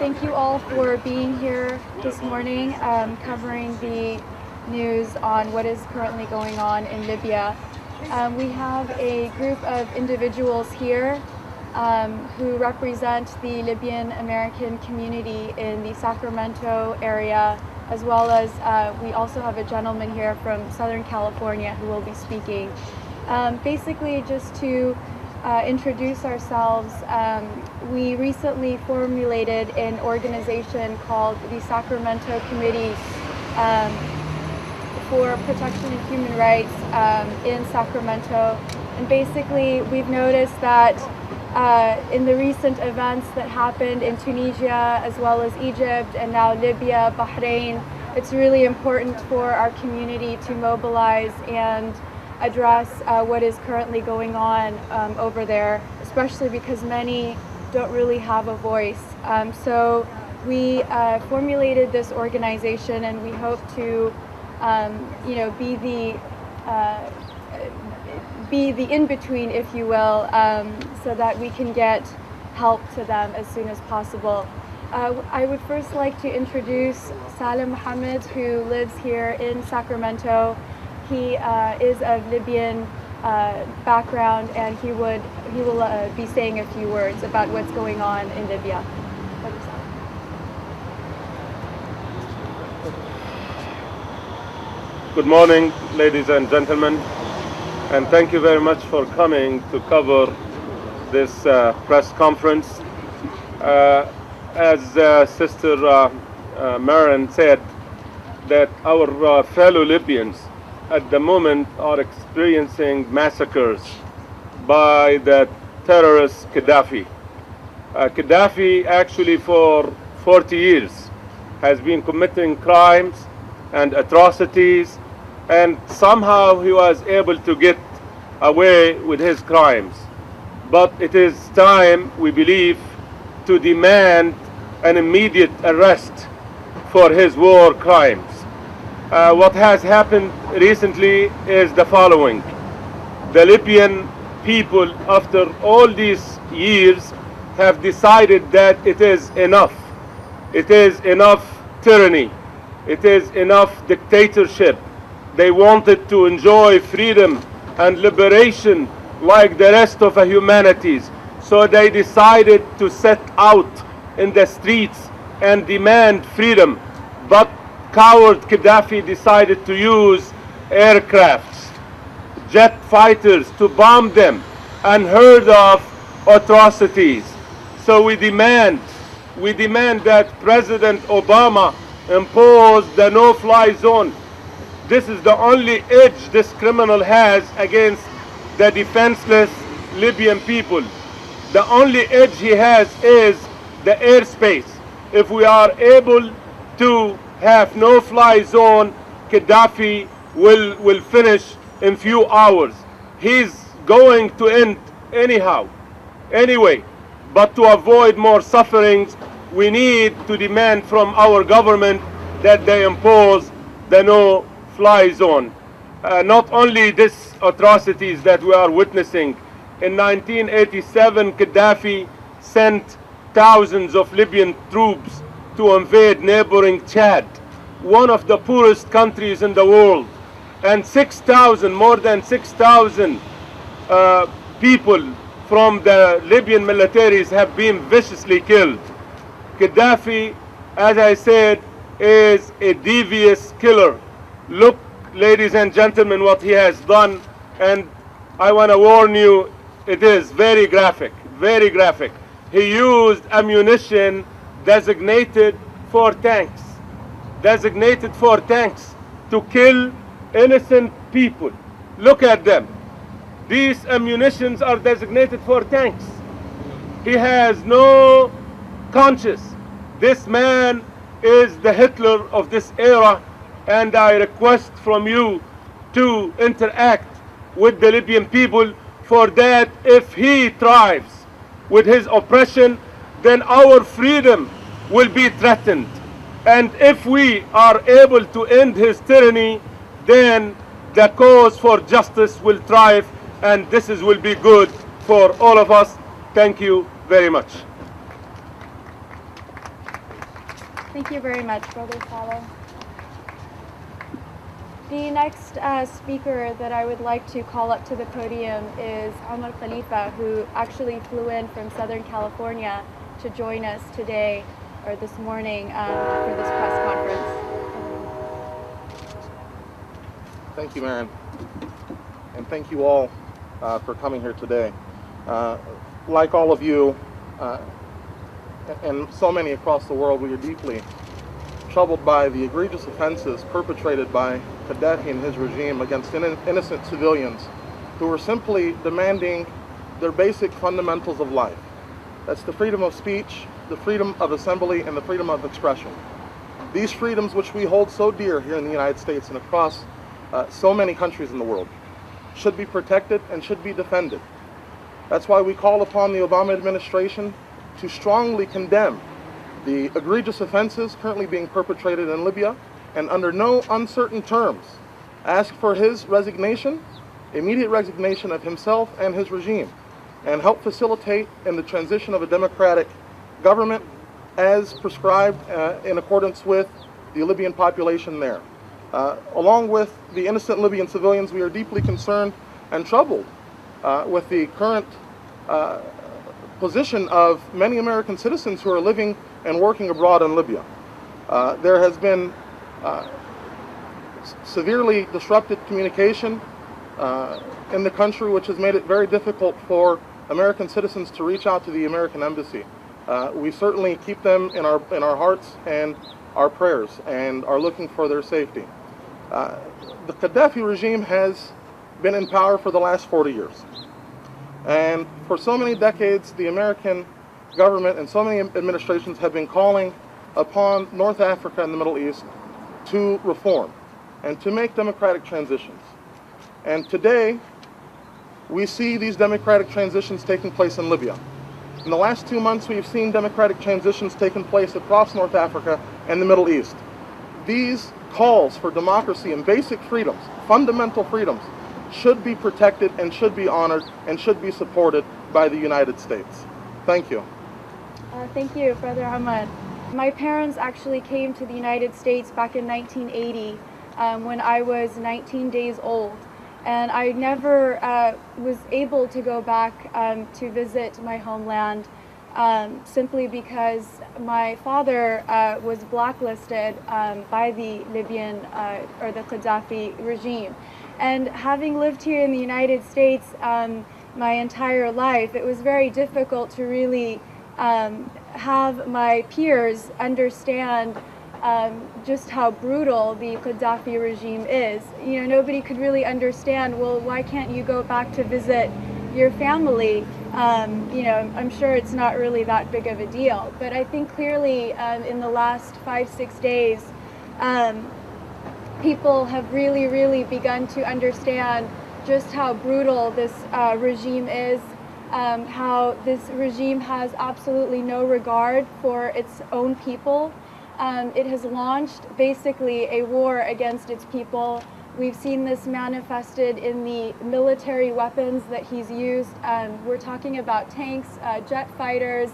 Thank you all for being here this morning, covering the news on what is currently going on in Libya. We have a group of individuals here who represent the Libyan American community in the Sacramento area, as well as we also have a gentleman here from Southern California who will be speaking. Basically, just to introduce ourselves, we recently formulated an organization called the Sacramento Committee for Protection of Human Rights in Sacramento. And basically, we've noticed that in the recent events that happened in Tunisia, as well as Egypt, and now Libya, Bahrain, it's really important for our community to mobilize and address what is currently going on over there, especially because many don't really have a voice. So we formulated this organization, and we hope to, be the in-between, if you will, so that we can get help to them as soon as possible. I would first like to introduce Salim Mohammed, who lives here in Sacramento. He is of Libyan background, and he will be saying a few words about what's going on in Libya. Good morning, ladies and gentlemen, and thank you very much for coming to cover this press conference. As Sister Marin said, that our fellow Libyans at the moment are experiencing massacres by the terrorist Qadafi. Qadafi actually for 40 years has been committing crimes and atrocities, and somehow he was able to get away with his crimes. But it is time, we believe, to demand an immediate arrest for his war crimes. What has happened recently is the following. The Libyan people, after all these years, have decided that it is enough. It is enough tyranny. It is enough dictatorship. They wanted to enjoy freedom and liberation like the rest of the humanities. So they decided to set out in the streets and demand freedom. But coward Qadafi decided to use aircrafts, jet fighters to bomb them, unheard of atrocities. So we demand that President Obama impose the no-fly zone. This is the only edge this criminal has against the defenseless Libyan people. The only edge he has is the airspace. If we are able to have no-fly zone, Qadafi will finish in few hours. He's going to end anyway. But to avoid more sufferings, we need to demand from our government that they impose the no-fly zone. Not only these atrocities that we are witnessing. In 1987, Qadafi sent thousands of Libyan troops to invade neighboring Chad, one of the poorest countries in the world, and more than 6,000 people from the Libyan militaries have been viciously killed. Qadafi, as I said, is a devious killer. Look, ladies and gentlemen, what he has done, and I want to warn you, it is very graphic, very graphic. He used ammunition designated for tanks to kill innocent people. Look at them. These ammunitions are designated for tanks. He has no conscience. This man is the Hitler of this era, and I request from you to interact with the Libyan people, for that if he thrives with his oppression, then our freedom will be threatened. And if we are able to end his tyranny, then the cause for justice will thrive, and this will be good for all of us. Thank you very much. Thank you very much, Brother Follow. The next speaker that I would like to call up to the podium is Omar Khalifa, who actually flew in from Southern California to join us today, or this morning, for this press conference. Thank you, Maren, and thank you all for coming here today. Like all of you, and so many across the world, we are deeply troubled by the egregious offenses perpetrated by Qadafi and his regime against innocent civilians who were simply demanding their basic fundamentals of life. That's the freedom of speech, the freedom of assembly, and the freedom of expression. These freedoms, which we hold so dear here in the United States and across so many countries in the world, should be protected and should be defended. That's why we call upon the Obama administration to strongly condemn the egregious offenses currently being perpetrated in Libya, and under no uncertain terms ask for his resignation, immediate resignation of himself and his regime, and help facilitate in the transition of a democratic government as prescribed in accordance with the Libyan population there. Along with the innocent Libyan civilians, we are deeply concerned and troubled with the current position of many American citizens who are living and working abroad in Libya. There has been severely disrupted communication in the country, which has made it very difficult for American citizens to reach out to the American embassy. We certainly keep them in our hearts and our prayers, and are looking for their safety. The Qadafi regime has been in power for the last 40 years. And for so many decades, the American government and so many administrations have been calling upon North Africa and the Middle East to reform and to make democratic transitions. And today, we see these democratic transitions taking place in Libya. In the last 2 months, we've seen democratic transitions taking place across North Africa and the Middle East. These calls for democracy and basic freedoms, fundamental freedoms, should be protected and should be honored and should be supported by the United States. Thank you. Thank you, Brother Ahmad. My parents actually came to the United States back in 1980 when I was 19 days old. And I never was able to go back to visit my homeland simply because my father was blacklisted by the Libyan or the Qadafi regime. And having lived here in the United States my entire life, it was very difficult to really have my peers understand just how brutal the Qadafi regime is. You know, nobody could really understand, well, why can't you go back to visit your family? You know, I'm sure it's not really that big of a deal. But I think clearly in the last 5-6 days, people have really begun to understand just how brutal this regime is, how this regime has absolutely no regard for its own people. It has launched basically a war against its people. We've seen this manifested in the military weapons that he's used. We're talking about tanks, jet fighters,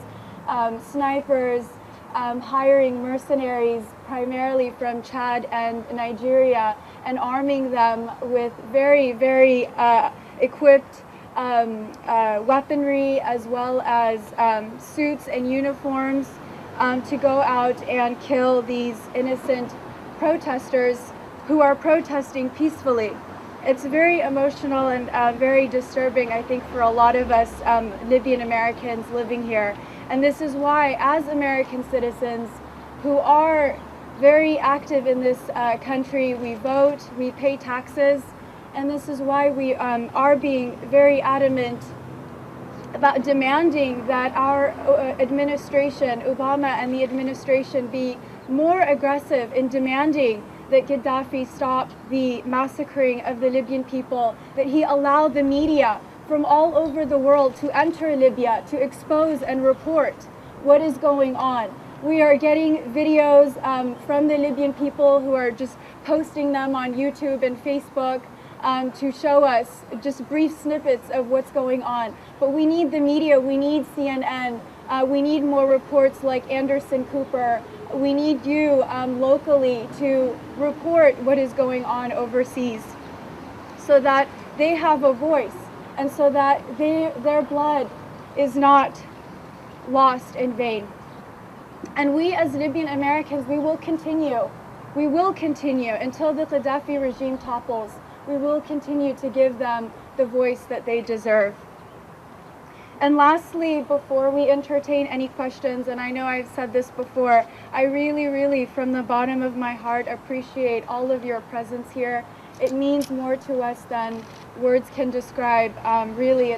snipers, hiring mercenaries primarily from Chad and Nigeria and arming them with very equipped weaponry as well as suits and uniforms to go out and kill these innocent protesters who are protesting peacefully. It's very emotional and very disturbing, I think, for a lot of us Libyan Americans living here. And this is why, as American citizens who are very active in this country, we vote, we pay taxes, and this is why we are being very adamant about demanding that our administration, Obama and the administration, be more aggressive in demanding that Qadafi stop the massacring of the Libyan people, that he allow the media from all over the world to enter Libya to expose and report what is going on. We are getting videos from the Libyan people who are just posting them on YouTube and Facebook to show us just brief snippets of what's going on. But we need the media, we need CNN, we need more reports like Anderson Cooper, we need you locally to report what is going on overseas so that they have a voice and so that their blood is not lost in vain. And we as Libyan Americans, we will continue until the Qadafi regime topples. We will continue to give them the voice that they deserve. And lastly, before we entertain any questions, and I know I've said this before, I really, really, from the bottom of my heart, appreciate all of your presence here. It means more to us than words can describe. Really,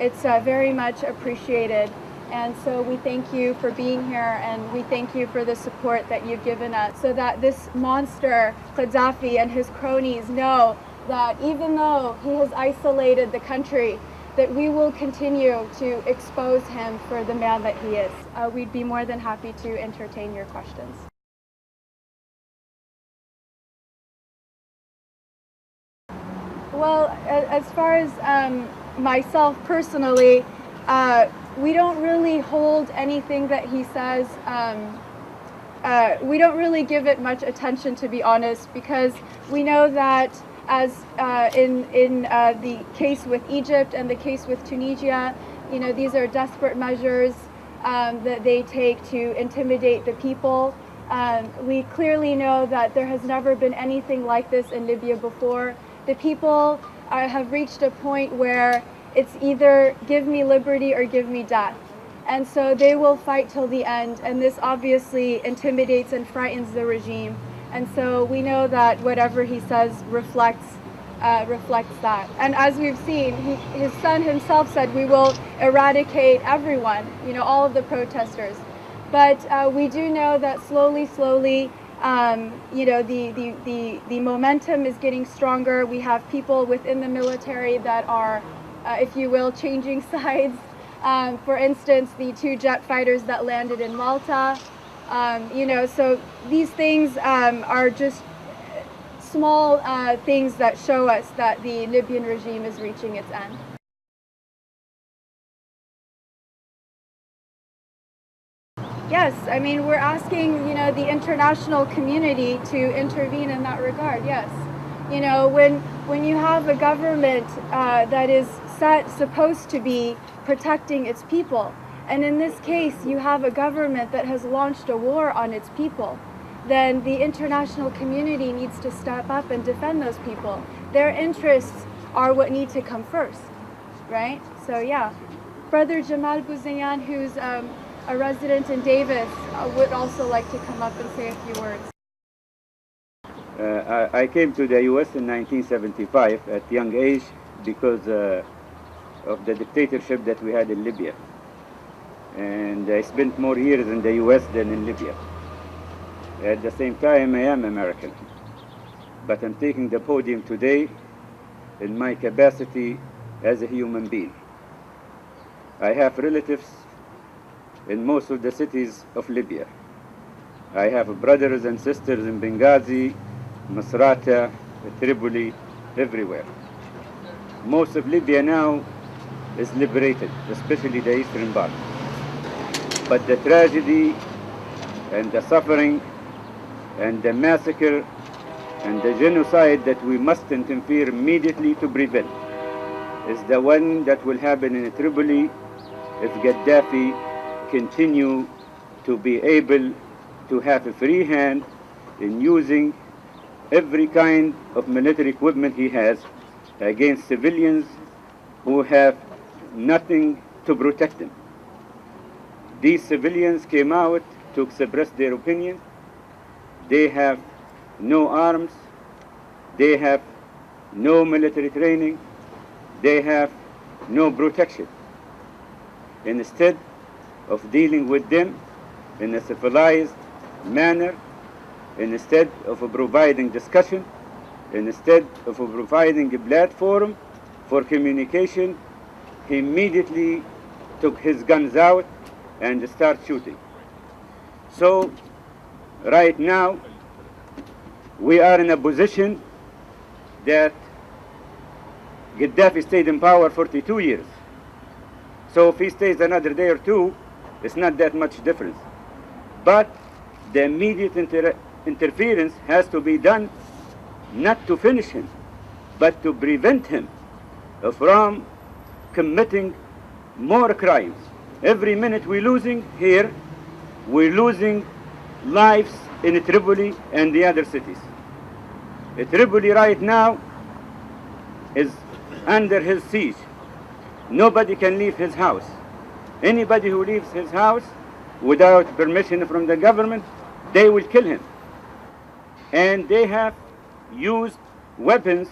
it's very much appreciated. And so we thank you for being here, and we thank you for the support that you've given us, so that this monster, Qadafi, and his cronies know that even though he has isolated the country, that we will continue to expose him for the man that he is. We'd be more than happy to entertain your questions. Well, as far as myself personally, we don't really hold anything that he says. We don't really give it much attention, to be honest, because we know that as in the case with Egypt and the case with Tunisia, you know, these are desperate measures that they take to intimidate the people. We clearly know that there has never been anything like this in Libya before. The people have reached a point where it's either give me liberty or give me death. And so they will fight till the end, and this obviously intimidates and frightens the regime. And so we know that whatever he says reflects that. And as we've seen, his son himself said, we will eradicate everyone, you know, all of the protesters. But we do know that slowly, you know, the momentum is getting stronger. We have people within the military that are, if you will, changing sides. For instance, the 2 jet fighters that landed in Malta. You know, so these things are just small things that show us that the Libyan regime is reaching its end. Yes, I mean, we're asking, you know, the international community to intervene in that regard, yes. You know, when you have a government that is supposed to be protecting its people, and in this case you have a government that has launched a war on its people, then the international community needs to step up and defend those people. Their interests are what need to come first, right? So yeah. Brother Jamal Bouzayan, who's a resident in Davis, would also like to come up and say a few words. I came to the U.S. in 1975 at a young age because of the dictatorship that we had in Libya. And I spent more years in the U.S. than in Libya. At the same time, I am American. But I'm taking the podium today in my capacity as a human being. I have relatives in most of the cities of Libya. I have brothers and sisters in Benghazi, Misrata, Tripoli, everywhere. Most of Libya now is liberated, especially the eastern part. But the tragedy and the suffering and the massacre and the genocide that we must interfere immediately to prevent is the one that will happen in Tripoli if Qaddafi continue to be able to have a free hand in using every kind of military equipment he has against civilians who have nothing to protect them. These civilians came out to express their opinion. They have no arms, they have no military training, they have no protection. Instead of dealing with them in a civilized manner, instead of providing discussion, instead of providing a platform for communication, he immediately took his guns out and started shooting. So right now we are in a position that Qaddafi stayed in power 42 years. So if he stays another day or two, it's not that much difference. But the immediate interference has to be done not to finish him, but to prevent him from committing more crimes. Every minute we're losing here, we're losing lives in Tripoli and the other cities. Tripoli right now is under his siege. Nobody can leave his house. Anybody who leaves his house without permission from the government, they will kill him. And they have used weapons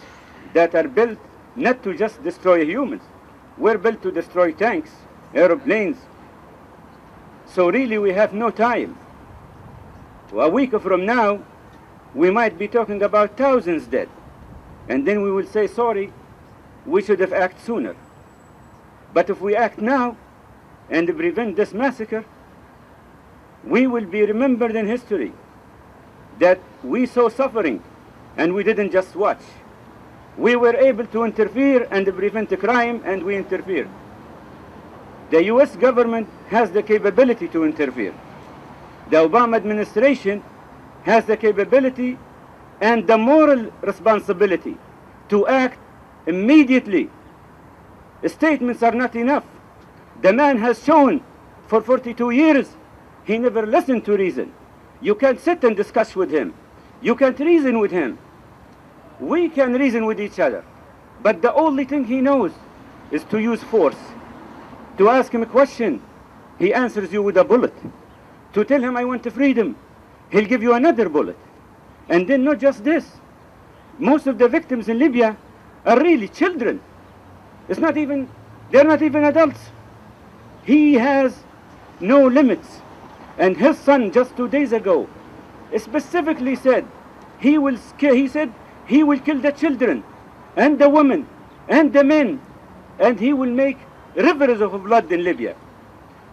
that are built not to just destroy humans. We're built to destroy tanks, aeroplanes. So really we have no time. A week from now, we might be talking about thousands dead. And then we will say, sorry, we should have acted sooner. But if we act now and prevent this massacre, we will be remembered in history that we saw suffering and we didn't just watch. We were able to interfere and prevent a crime, and we interfered. The US government has the capability to interfere. The Obama administration has the capability and the moral responsibility to act immediately. Statements are not enough. The man has shown for 42 years he never listened to reason. You can't sit and discuss with him. You can't reason with him. We can reason with each other, but the only thing he knows is to use force. To ask him a question, he answers you with a bullet. To tell him I want freedom, he'll give you another bullet. And then not just this, most of the victims in Libya are really children. They're not even adults. He has no limits. And his son just 2 days ago specifically said he will kill the children and the women and the men, and he will make rivers of blood in Libya.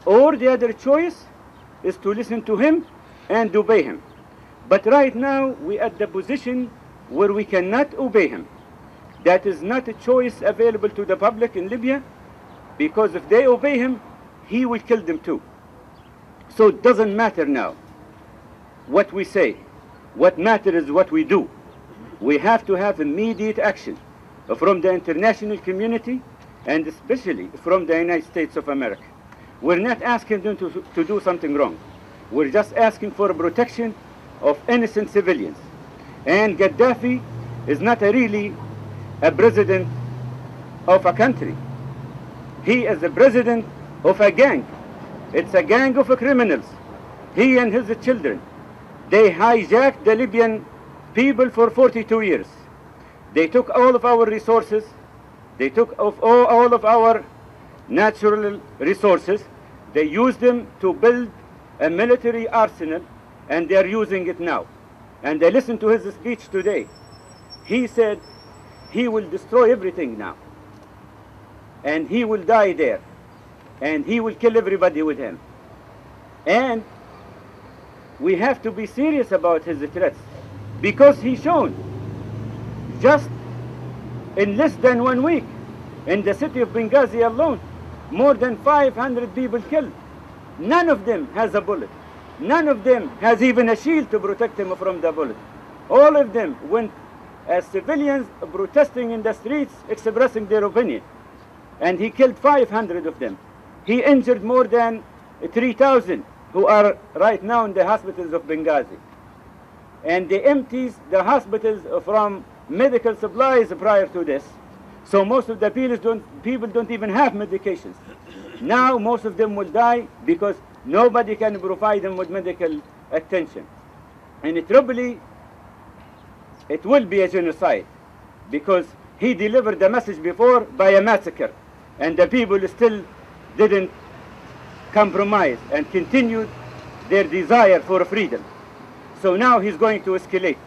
Or the other choice is to listen to him and obey him. But right now we're at the position where we cannot obey him. That is not a choice available to the public in Libya, because if they obey him, he will kill them too. So it doesn't matter now what we say. What matters is what we do. We have to have immediate action from the international community and especially from the United States of America. We're not asking them to do something wrong. We're just asking for protection of innocent civilians. And Qadafi is not really a president of a country. He is the president of a gang. It's a gang of criminals. He and his children. They hijacked the Libyan people for 42 years. They took all of our resources. They took all of our natural resources. They used them to build a military arsenal, and they are using it now. And I listened to his speech today. He said he will destroy everything now. And he will die there. And he will kill everybody with him. And we have to be serious about his threats, because he's shown just in less than 1 week in the city of Benghazi alone, more than 500 people killed. None of them has a bullet. None of them has even a shield to protect him from the bullet. All of them went as civilians protesting in the streets, expressing their opinion. And he killed 500 of them. He injured more than 3,000 who are right now in the hospitals of Benghazi. And they emptied the hospitals from medical supplies prior to this. So most of the people don't even have medications. Now most of them will die because nobody can provide them with medical attention. And in Tripoli, it will be a genocide, because he delivered the message before by a massacre, and the people still didn't compromise and continued their desire for freedom. So now he's going to escalate.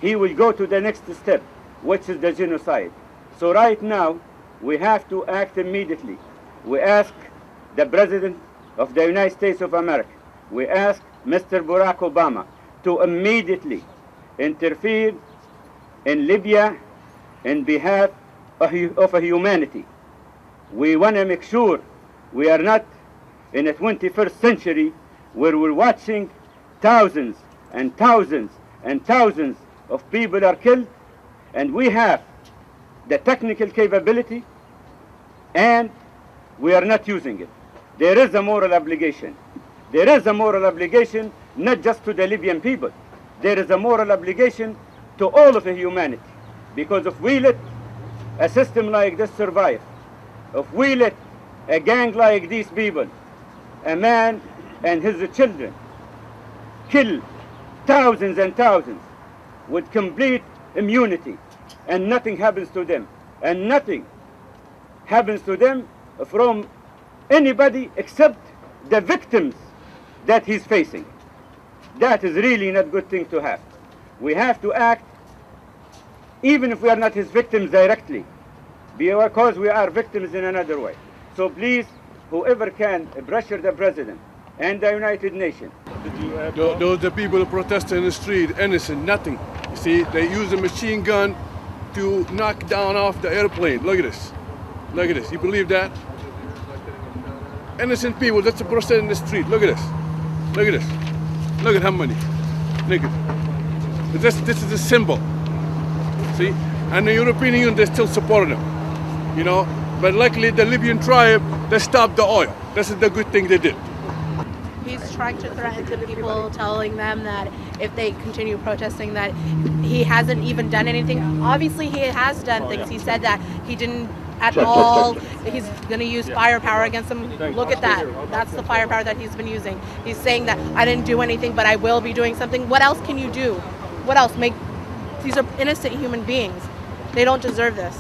He will go to the next step, which is the genocide. So right now, we have to act immediately. We ask the President of the United States of America, we ask Mr. Barack Obama to immediately interfere in Libya in behalf of humanity. We want to make sure we are not in a 21st century where we're watching thousands and thousands and thousands of people are killed, and we have the technical capability and we are not using it. There is a moral obligation. There is a moral obligation not just to the Libyan people. There is a moral obligation to all of humanity. Because if we let a system like this survive, if we let a gang like these people, a man and his children, kill thousands and thousands with complete immunity, and nothing happens to them, and nothing happens to them from anybody except the victims that he's facing. That is really not a good thing to have. We have to act even if we are not his victims directly, because we are victims in another way. So please, whoever can pressure the president and the United Nations. Those are people who protest in the street, innocent, nothing. You see, they use a machine gun to knock down off the airplane. Look at this. Look at this. You believe that? Innocent people, that's a protest in the street. Look at this. Look at this. Look at how many. Look at this. This is a symbol. See? And the European Union, they still support them. You know? But luckily, the Libyan tribe, they stopped the oil. This is the good thing they did. He's trying to threaten to people, telling them that if they continue protesting that he hasn't even done anything. Obviously he has done things. He said that he didn't at all. He's going to use firepower against them. Look at that. That's the firepower that he's been using. He's saying that I didn't do anything, but I will be doing something. What else can you do? What else? These are innocent human beings. They don't deserve this.